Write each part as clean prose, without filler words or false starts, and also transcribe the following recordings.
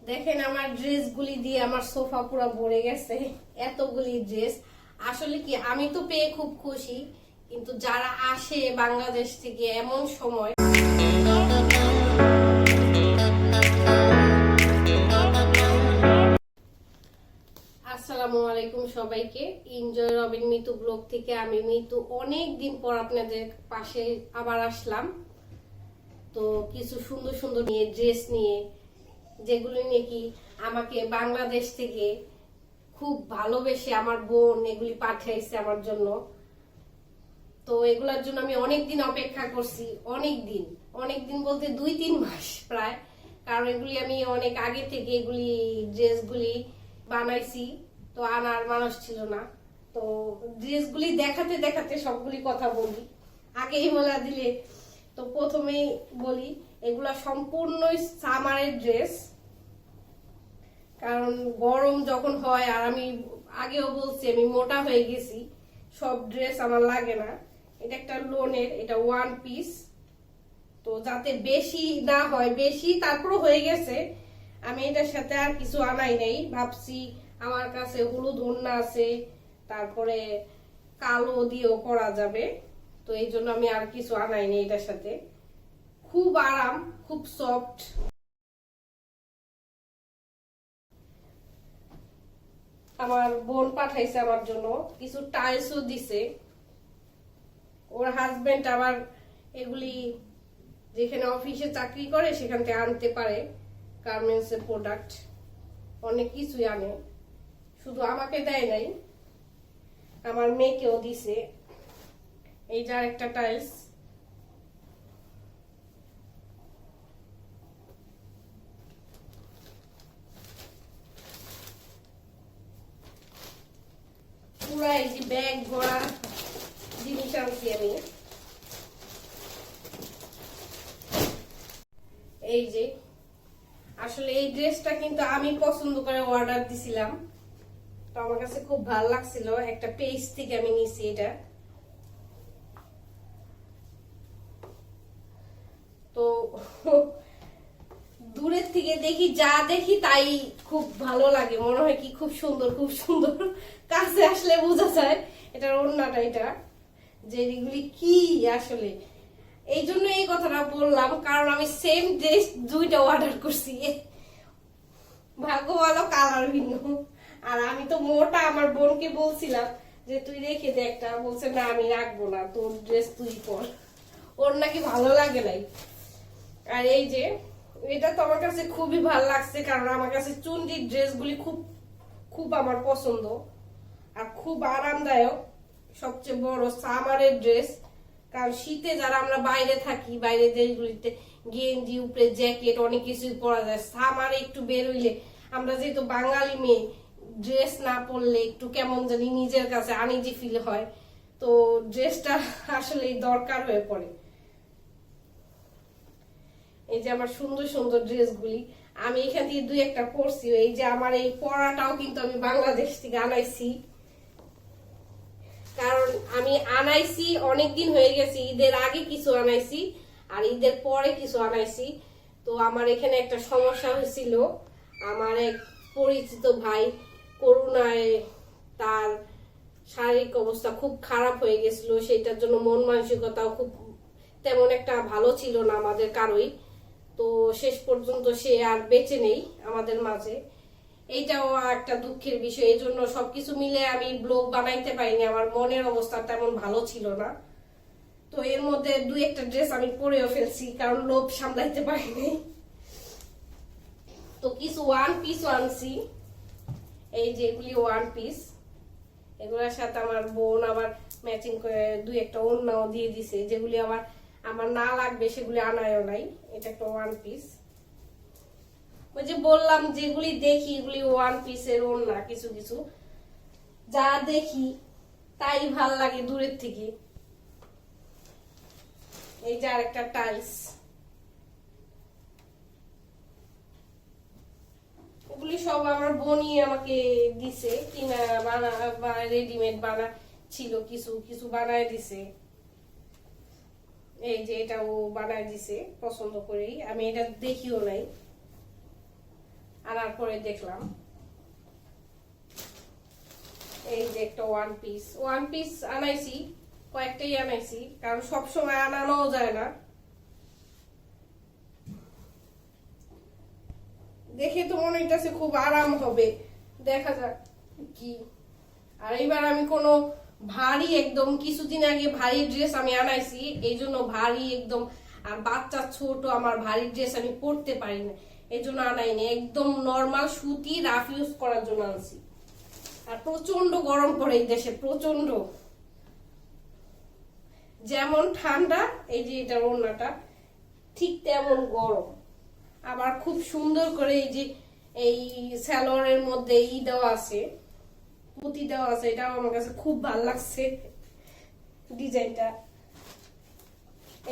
দেখেন আমার ড্রেসগুলি দিয়ে আমার সোফা পুরো ভরে গেছে, এতগুলি ড্রেস। আসলে কি আমি তো পেয়ে খুব খুশি, কিন্তু যারা আসে বাংলাদেশ থেকে এমন সময়। আসসালামু আলাইকুম সবাইকে। এনজয় রবিন মিতু ব্লগ থেকে আমি মিতু অনেক দিন পর আপনাদের পাশে আবার আসলাম। তো কিছু সুন্দর সুন্দর নিয়ে ড্রেস নিয়ে, যেগুলি নাকি আমাকে বাংলাদেশ থেকে খুব ভালোবেসে আমার বোন এগুলি পাঠাইছে আমার জন্য। তো এগুলার জন্য আমি অনেক দিন অপেক্ষা করছি, অনেক দিন বলতে 2-3 মাস প্রায়। কারণ এগুলি আমি অনেক আগে থেকে এগুলি ড্রেসগুলি বানাইছি, তো আনার মানুষ ছিল না। তো ড্রেসগুলি দেখাতে দেখাতে সবগুলি কথা বলি, আগেই বলা দিলে। তো প্রথমেই বলি, এগুলা সম্পূর্ণই সামারের ড্রেস। কারণ গরম যখন হয়, আর আমি আগেও বলছি আমি মোটা হয়ে গেছি, সব ড্রেস আমার লাগে না। এটা একটা লোনের, এটা ওয়ান পিস। তো যাতে বেশি না হয়, বেশি তারপরও হয়ে গেছে, আমি এটার সাথে আর কিছু আনাই নাই। ভাবছি আমার কাছে হলুদ ওড়না আছে, তারপরে কালো দিয়েও পরা যাবে, তো এই জন্য আমি আর কিছু আনাই নাই এটার সাথে। খুব আরাম, খুব সফট। আমার বোন পাঠাইছে আমার জন্য, কিছু টাইলসও দিছে। ওর হাজবেন্ড আবার এগুলি যেখানে অফিসে চাকরি করে সেখান থেকে আনতে পারে, গার্মেন্টস এর প্রোডাক্ট অনেক কিছুই আনে, শুধু আমাকে দেয় নাই, আমার মেয়েকেও দিছে। এই যার একটা টাইলস, পুরা এই যে ব্যাগ ভরা জিনিস আনছি আমি। এই যে আসলে এই ড্রেসটা কিন্তু আমি পছন্দ করে অর্ডার দিছিলাম, তো আমার কাছে খুব ভালো লাগছিল। একটা পেজ থেকে আমি নিছি এটা। তো দূরের থেকে দেখি, যা দেখি তাই খুব ভালো লাগে, মনে হয় কি খুব সুন্দর খুব সুন্দর। কাছে আসলে বোঝা যায় এটার ওড়নাটা, এটা যে এগুলি কি আসলে। এই জন্য এই কথাটা বললাম, কারণ আমি সেম ড্রেস দুইটা অর্ডার করছি, ভাগ্য ভালো কালার ভিন্ন। আর আমি তো মোটা, আমার বোনকে বলছিলাম যে তুই রেখে দে একটা, বলছে না আমি রাখবো না, তোর ড্রেস তুই পর, ওর নাকি ভালো লাগে নাই। আর এই যে এটা তো আমার কাছে খুবই ভালো লাগছে, কারণ আমার কাছে চুন্ডির ড্রেসগুলি খুব খুব আমার পছন্দ আর খুব আরামদায়ক। সবচেয়ে বড় সামারের ড্রেস, কারণ শীতে যারা আমরা বাইরে থাকি, বাইরে দেশগুলিতে গেঞ্জি উপরে জ্যাকেট অনেক কিছুই পরা যায়, সামারে একটু বের হইলে আমরা যেহেতু বাঙালি মেয়ে, ড্রেস না পরলে একটু কেমন জানি নিজের কাছে আনইজি ফিল হয়। তো ড্রেসটা আসলে দরকার হয়ে পড়ে। এই যে আমার সুন্দর সুন্দর ড্রেসগুলি আমি এখান থেকে 2-1টা পরছি। এই যে আমার এই পরাটাও কিন্তু আমি বাংলাদেশ থেকে আনাইছি, কারণ আমি আনাইছি অনেকদিন হয়ে গেছে, ঈদের আগে কিছু আনাইছি আর ঈদের পরে কিছু আনাইছি। তো আমার এখানে একটা সমস্যা হয়েছিল, আমার এক পরিচিত ভাই করোনায় তার শারীরিক অবস্থা খুব খারাপ হয়ে গেছিল, সেটার জন্য মন মানসিকতাও খুব তেমন একটা ভালো ছিল না আমাদের কারোই। তো শেষ পর্যন্ত সে আর বেঁচে নেই আমাদের মাঝে, এইটাও একটা দুঃখের বিষয়। এই জন্য সবকিছু মিলে আমি ব্লগ বানাইতে পারিনি, আমার মনের অবস্থা তেমন ভালো ছিল না। তো এর মধ্যে 2-1টা ড্রেস আমি পরেও ফেলছি, কারণ লোভ সামলাইতে পারিনি। তো কিছু ওয়ান পিস আনছি, এই যে এগুলি ওয়ান পিস, এগুলোর সাথে আমার বোন আবার ম্যাচিং করে 2-1টা ওড়নাও দিয়ে দিছে, যেগুলি আবার আমার না লাগবে সেগুলি আনায়ও নাই। এটা একটা ওয়ান পিস, ওই যে বললাম যেগুলি দেখি এগুলি ওয়ান পিসের ওড়না, কিছু কিছু যা দেখি তাই ভাল লাগে দূরের থেকে। এই যে আরেকটা টাইলস, এগুলি সব আমার বোনই আমাকে দিছে, কিনা বানা বা রেডিমেড বানা ছিল, কিছু কিছু বানায় দিছে। এই যে এটা ও বানায় দিছে পছন্দ করেই, আমি এটা দেখিও নাই। আনার পরে দেখলাম এই যে একটা ওয়ান পিস আনাইছি, কয়েকটাই আনাইছি, কারণ সবসময় আনানো যায় না। দেখে তো মনে হইতেছে খুব আরাম হবে, দেখা যাক কি। আর এইবার আমি কোনো ভারী একদম, কিছুদিন আগে ভারী ড্রেস আমি আনাইছি, এই জন্য ভারী একদম, আর বাচ্চা ছোট, আমার ভারী ড্রেস আমি পরতে পারি না, এই জন্য আনাইনি। একদম নর্মাল সুতি রাফ ইউজ করার জন্য আনছি। আর প্রচন্ড গরম পড়ে এই দেশে, প্রচন্ড, যেমন ঠান্ডা, এই যে এটা ওড়নাটা ঠিক তেমন গরম। আবার খুব সুন্দর করে এই যে এই সালোয়ারের মধ্যে দেওয়া আছে, পুঁতি দেওয়া আছে, এটাও আমার কাছে খুব ভালো লাগছে ডিজাইনটা।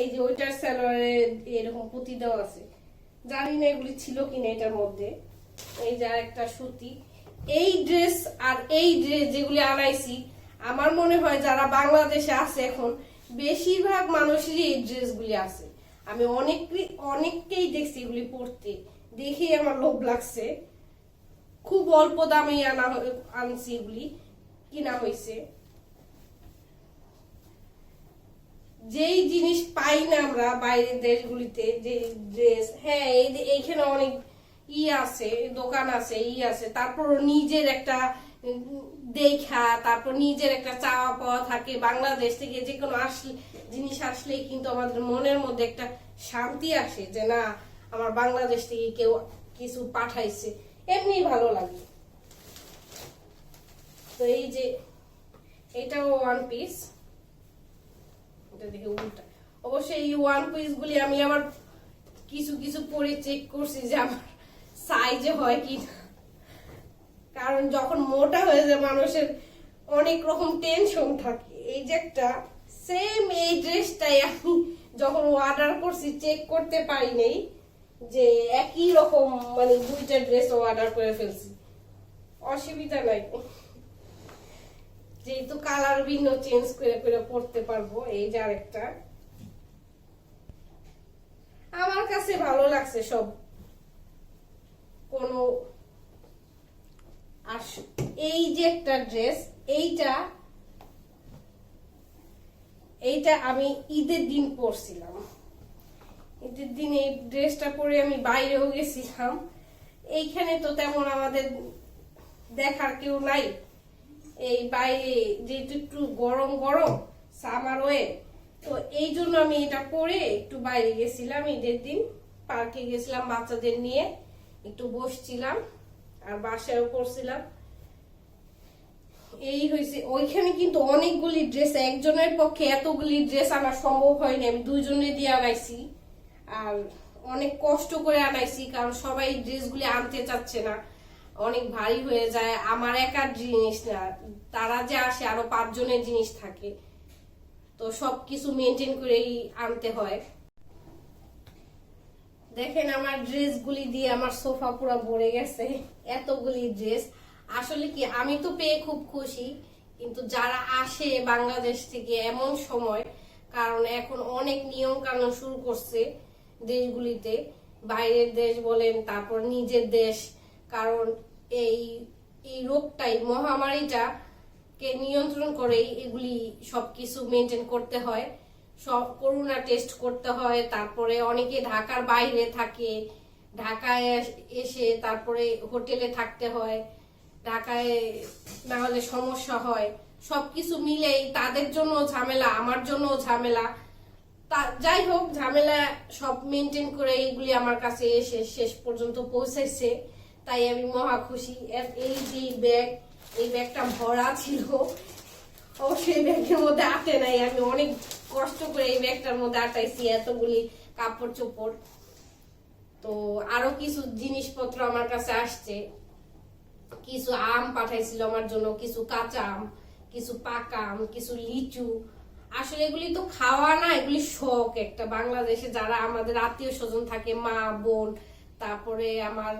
এই যে ওইটার সালোয়ারে এরকম পুঁতি দেওয়া আছে, জানি না এগুলি ছিল কিনা এটার মধ্যে। এই যে আরেকটা সুতি। এই ড্রেস আর এই ড্রেস যেগুলি আনাইছি, আমার মনে হয় যারা বাংলাদেশে আছে এখন, বেশিরভাগ মানুষেরই এই ড্রেসগুলি আছে। আমি অনেককেই দেখছি এগুলি পরতে, দেখেই আমার লোভ লাগছে। খুব অল্প দামে আনছি, এগুলি কিনা হয়েছে। যেই জিনিস পাই না আমরা বাইরের দেশগুলিতে, যে ড্রেস, হ্যাঁ এইখানে অনেক আছে, দোকান আছে, আছে, তারপর নিজের একটা দেখা, তারপর নিজের একটা চাওয়া পাওয়া থাকে। বাংলাদেশ থেকে যে কোনো জিনিস আসলেই কিন্তু আমাদের মনের মধ্যে একটা শান্তি আসে, যে না, আমার বাংলাদেশ থেকে কেউ কিছু পাঠাইছে, এমনি ভালো লাগে। তো এই যে এটাও ওয়ান পিস, এটা দেখে উল্টা। অবশ্যই এই ওয়ান পিস গুলি আমি আবার কিছু কিছু পরে চেক করছি যে আমার সাইজে হয় কি, কারণ যখন মোটা হয়ে যায় মানুষের অনেক রকম টেনশন থাকে। এই যে একটা সেম এই ড্রেসটাই আমি যখন অর্ডার করছি চেক করতে পারি নাই, যে একই রকম, মানে দুইটা ড্রেস অর্ডার করে ফেলছি। অসুবিধা নাই, যেহেতু কালার ভিন্ন চেঞ্জ করে করে পড়তে পারবো। এই যে আরেকটা, আমার কাছে ভালো লাগছে সব। কোনো আর এই যে একটা ড্রেস, এইটা আমি ঈদের দিন পরছিলাম। ঈদের দিন এই ড্রেসটা পরে আমি বাইরেও গেছিলাম। এইখানে তো তেমন আমাদের দেখার কেউ নাই, এই বাইরে যেহেতু একটু গরম গরম সামার ওয়ে, তো এই জন্য আমি এটা পরে একটু বাইরে গেছিলাম। ঈদের দিন পার্কে গেছিলাম বাচ্চাদের নিয়ে, একটু বসছিলাম আর বাসায়ও পরছিলাম। এই হয়েছে। ওইখানে কিন্তু অনেকগুলি ড্রেস, একজনের পক্ষে এতগুলি ড্রেস আনা সম্ভব হয়নি, আমি দুইজনে দিয়ে আনাইছি। আর অনেক কষ্ট করে আনাইছি, কারণ সবাই ড্রেসগুলি আনতে চাচ্ছে না, অনেক ভারী হয়ে যায়। আমার একার জিনিস না, তারা যে আসে আরো 5 জনের জিনিস থাকে, তো সবকিছু মেনটেন করেই আনতে হয়। দেখেন আমার ড্রেসগুলি দিয়ে আমার সোফা পুরো ভরে গেছে, এতগুলি ড্রেস। আসলে কি, আমি তো পেয়ে খুব খুশি, কিন্তু যারা আসে বাংলাদেশ থেকে এমন সময়, কারণ এখন অনেক নিয়ম কানুন শুরু করছে দেশগুলিতে, বাইরের দেশ বলেন, তারপর নিজের দেশ, কারণ এই রোগটাই, মহামারীটা কে নিয়ন্ত্রণ করে এগুলি সবকিছু মেনটেন করতে হয়। সব করোনা টেস্ট করতে হয়, তারপরে অনেকে ঢাকার বাইরে থাকে, ঢাকায় এসে তারপরে হোটেলে থাকতে হয়, ঢাকায় না হলে সমস্যা হয়। সবকিছু মিলেই তাদের জন্য ঝামেলা, আমার জন্য ঝামেলা। যাই হোক, ঝামেলা সব মেনটেন করে এগুলি আমার কাছে এসে শেষ পর্যন্ত পৌঁছেছে, তাই আমি মহা খুশি। এই যে ব্যাগ, এই ব্যাগটা ভরা ছিল, অবশ্যই ব্যাগের মধ্যে আটে নাই, আমি অনেক কষ্ট করে এই ব্যাগটার মধ্যে আটাইছি এতগুলি কাপড় চোপড়। তো আরো কিছু জিনিসপত্র আমার কাছে আসছে, কিছু আম পাঠাইছিল আমার জন্য, কিছু কাঁচা আম, কিছু পাকা আম, কিছু লিচু। আসলে এগুলি তো খাওয়া না, এগুলি শখ একটা। বাংলাদেশে যারা আমাদের আত্মীয় স্বজন থাকে, মা বোন, তারপরে আমার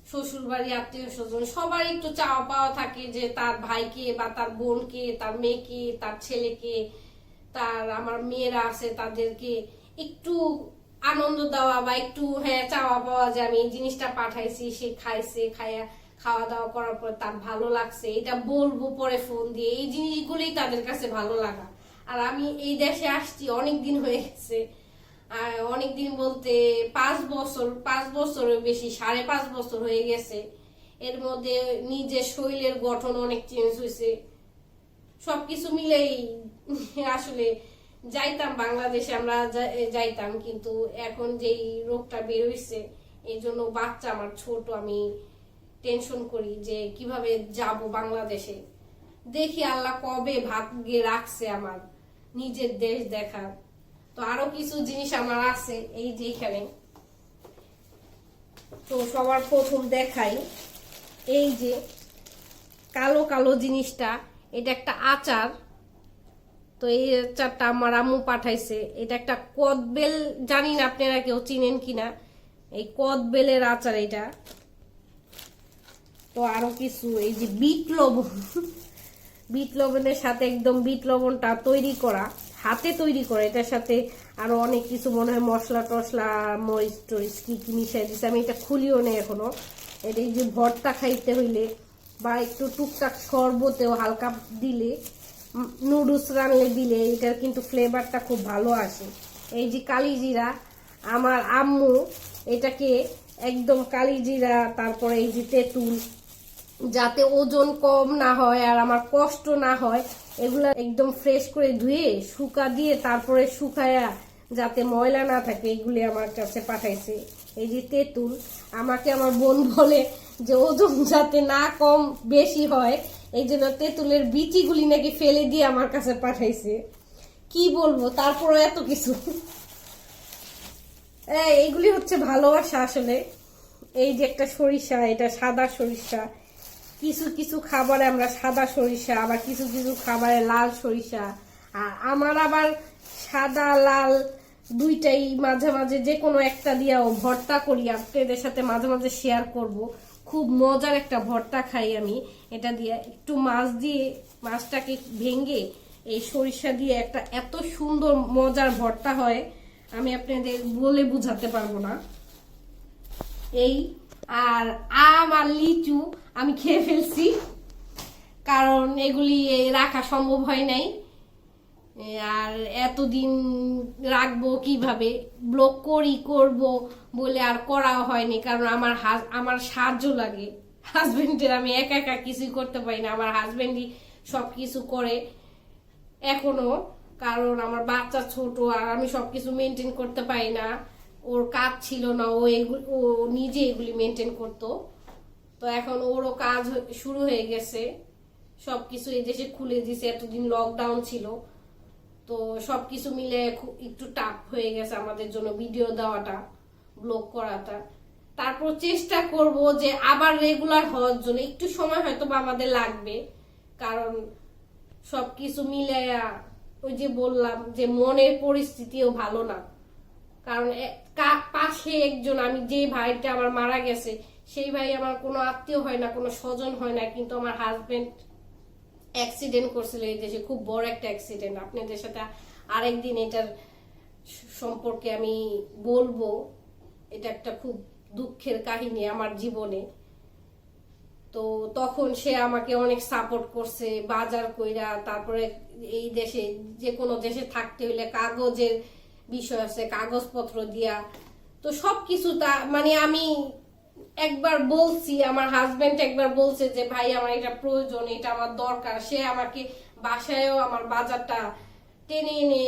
শ্বশুর বাড়ি আত্মীয় স্বজন, সবার একটু চাওয়া পাওয়া থাকে যে তার ভাইকে বা তার বোনকে, তার মেয়েকে, তার ছেলেকে, তার আমার মেয়েরা আছে তাদেরকে একটু আনন্দ দেওয়া বা একটু হ্যাঁ চাওয়া পাওয়া যে আমি এই জিনিসটা পাঠাইছি, সে খাইছে, খাওয়া দাওয়া করার পর তার ভালো লাগছে, এটা বলবো পরে ফোন দিয়ে, এই জিনিসগুলোই তাদের কাছে ভালো লাগা। আর আমি এই দেশে আসছি অনেকদিন হয়ে গেছে, আর অনেকদিন বলতে 5 বছরের বেশি, 5.5 বছর হয়ে গেছে। এর মধ্যে নিজের শরীরের গঠন অনেক চেঞ্জ হয়েছে, সবকিছু মিলেই আসলে যাইতাম বাংলাদেশে, আমরা যাইতাম, কিন্তু এখন যেই রোগটা বের হইছে এই জন্য বাচ্চা আমার ছোট, আমি টেনশন করি যে কিভাবে যাব বাংলাদেশে। দেখি আল্লাহ কবে ভাগ্যে রাখছে আমার নিজের দেশ দেখার। তো আরো কিছু জিনিস আমার আছে এই যে এখানে। তো সবার প্রথম দেখাই এই যে কালো কালো জিনিসটা, এটা একটা আচার। তো এই আচারটা আমার আম্মু পাঠাইছে, এটা একটা কদবেল, জানি না আপনারা কেউ চিনেন কিনা, এই কদবেলের আচার এটা। তো আরো কিছু এই যে বিট লবণ, বিট লবণের সাথে একদম বিট লবণটা তৈরি করা, হাতে তৈরি করে, এটার সাথে আরো অনেক কিছু মনে হয় মশলা টসলা মরিচ টরিচ কি কি মিশাই দিচ্ছে, আমি এটা খুলিও নেই এখনো। এটা এই যে ভর্তা খাইতে হইলে বা একটু টুকটাক শরবতেও হালকা দিলে, নুডলস রানলে দিলে এটার কিন্তু ফ্লেভারটা খুব ভালো আসে। এই যে কালিজিরা, আমার আম্মু এটাকে একদম কালিজিরা, তারপরে এই যে তেঁতুল, যাতে ওজন কম না হয় আর আমার কষ্ট না হয়, এগুলা একদম ফ্রেশ করে ধুয়ে শুকা দিয়ে তারপরে শুকায়া যাতে ময়লা না থাকে, এগুলি আমার কাছে পাঠাইছে। এই যে তেঁতুল, আমাকে আমার বোন বলে যে ওজন যাতে না কম বেশি হয় এই জন্য তেঁতুলের বিচিগুলি নাকি ফেলে দিয়ে আমার কাছে পাঠাইছে। কি বলবো, তারপরে এত কিছু, এইগুলি হচ্ছে ভালোবাসা আসলে। এই যে একটা সরিষা, এটা সাদা সরিষা, কিছু কিছু খাবারে আমরা সাদা সরিষা, আবার কিছু কিছু খাবারে লাল সরিষা, আর আমার আবার সাদা লাল দুইটাই মাঝে মাঝে যে কোনো একটা দিয়েও ভর্তা করি, আপনাদের সাথে মাঝে মাঝে শেয়ার করব। খুব মজার একটা ভর্তা খাই আমি এটা দিয়ে, একটু মাছ দিয়ে, মাছটাকে ভেঙে এই সরিষা দিয়ে একটা এত সুন্দর মজার ভর্তা হয়, আমি আপনাদের বলে বুঝাতে পারবো না। এই আর আম আর লিচু আমি খেয়ে ফেলছি, কারণ এগুলি রাখা সম্ভব হয় নাই, আর এতদিন রাখবো কিভাবে, ব্লগ করব বলে আর করা হয়নি, কারণ আমার সাহায্য লাগে হাজবেন্ডের, আমি একা একা কিছুই করতে পারি না, আমার হাজবেন্ডই সবকিছু করে এখনো, কারণ আমার বাচ্চা ছোট আর আমি সবকিছু মেনটেন করতে পারি না, ওর কাজ ছিল না, ও নিজে এগুলি মেনটেন করতো। তো এখন ওরও কাজ শুরু হয়ে গেছে, সবকিছু এই দেশে খুলে দিছে, এতদিন লকডাউন ছিল, তো সবকিছু মিলে একটু টাফ হয়ে গেছে আমাদের জন্য ভিডিও দেওয়াটা, ব্লগ করাটা। তারপর চেষ্টা করব যে আবার রেগুলার হওয়ার জন্য, একটু সময় হয়তো বা আমাদের লাগবে, কারণ সবকিছু মিলে ওই যে বললাম যে মনের পরিস্থিতিও ভালো না, কারণ পাশে একজন, আমি যে ভাইটা আমার মারা গেছে সেই ভাই আমার কোনো আত্মীয় হয় না, কোনো স্বজন হয় না, কিন্তু আমার হাজবেন্ড অ্যাক্সিডেন্ট করছিল এই দেশে, খুব বড় একটা অ্যাক্সিডেন্ট। আপনাদের সাথে আরেকদিন এটার সম্পর্কে আমি বলবো, এটা একটা খুব দুঃখের কাহিনী আমার জীবনে। তো তখন সে আমাকে অনেক সাপোর্ট করছে, বাজার কইরা, তারপরে এই দেশে যে কোনো দেশে থাকতে হইলে কাগজের বিষয় আছে, কাগজপত্র দিয়া, তো সবকিছু তা মানে আমি একবার বলছি, আমার হাজবেন্ড একবার বলছে যে ভাই আমার এটা প্রয়োজন, এটা আমার দরকার, সে আমাকে বাসায়ও আমার বাজারটা টেনে এনে,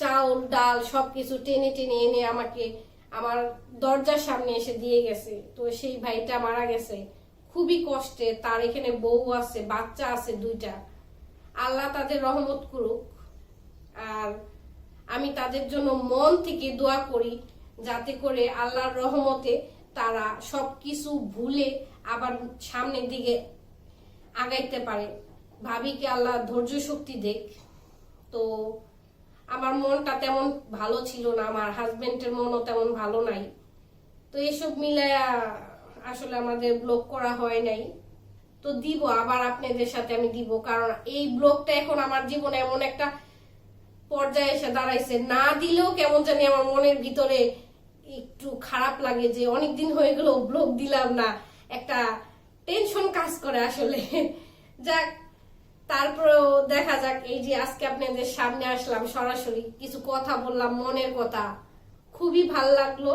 চাউল ডাল সবকিছু টেনে টেনে এনে আমাকে আমার দরজার সামনে এসে দিয়ে গেছে। তো সেই ভাইটা মারা গেছে খুবই কষ্টে, তার এখানে বউ আছে, বাচ্চা আছে 2টা, আল্লাহ তাদের রহমত করুক। আর আমি তাদের জন্য মন থেকে দোয়া করি যাতে করে আল্লাহর রহমতে তারা সবকিছু ভুলে আবার সামনের দিকে আগাইতে পারে। ভাবিকে আল্লাহ ধৈর্য শক্তি দেখ। তো আমার মনটা তেমন ভালো ছিল না, আমার হাজবেন্ডের মনও তেমন ভালো নাই, তো এসব মিলায়া আসলে আমাদের ব্লগ করা হয় নাই। তো দিব আবার আপনাদের সাথে আমি দিব, কারণ এই ব্লগটা এখন আমার জীবনে এমন একটা পর্যায়ে এসে দাঁড়াইছে। না দিলেও কেমন জানি আমার মনের ভিতরে একটু খারাপ লাগে যে অনেকদিন হয়ে গেল ব্লগ দিলাম না, একটা টেনশন কাজ করে আসলে। যাক, তারপরেও দেখা যাক, এই যে আজকে আপনাদের সামনে আসলাম, সরাসরি কিছু কথা বললাম, মনের কথা, খুবই ভাল লাগলো।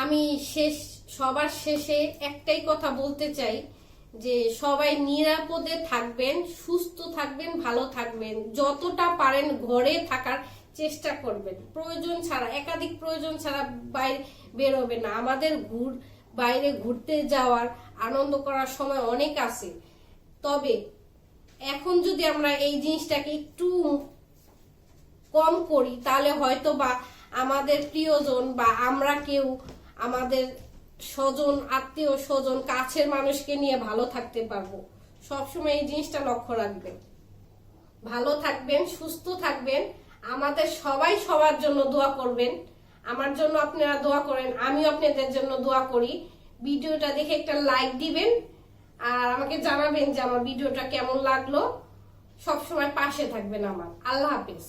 আমি সবার শেষে একটাই কথা বলতে চাই যে সবাই নিরাপদে থাকবেন, সুস্থ থাকবেন, ভালো থাকবেন, যতটা পারেন ঘরে থাকার চেষ্টা করবেন, প্রয়োজন ছাড়া, একাধিক প্রয়োজন ছাড়া বাইরে বেরোবেন না। আমাদের বাইরে ঘুরতে যাওয়ার, আনন্দ করার সময় অনেক আছে, তবে এখন যদি আমরা এই জিনিসটাকে একটু কম করি তাহলে হয়তো বা আমাদের প্রিয়জন বা আমরা কেউ আমাদের স্বজন, আত্মীয় স্বজন, কাছের মানুষকে নিয়ে ভালো থাকতে পারবো। সবসময় এই জিনিসটা লক্ষ্য রাখবেন। ভালো থাকবেন, সুস্থ থাকবেন। আমাদের সবাই সবার জন্য দোয়া করবেন। আমার জন্য আপনারা দোয়া করেন, আমিও আপনাদের জন্য দোয়া করি। ভিডিওটা দেখে একটা লাইক দিবেন আর আমাকে জানাবেন যে আমার ভিডিওটা কেমন লাগলো। সবসময় পাশে থাকবেন আমার। আল্লাহ হাফেজ।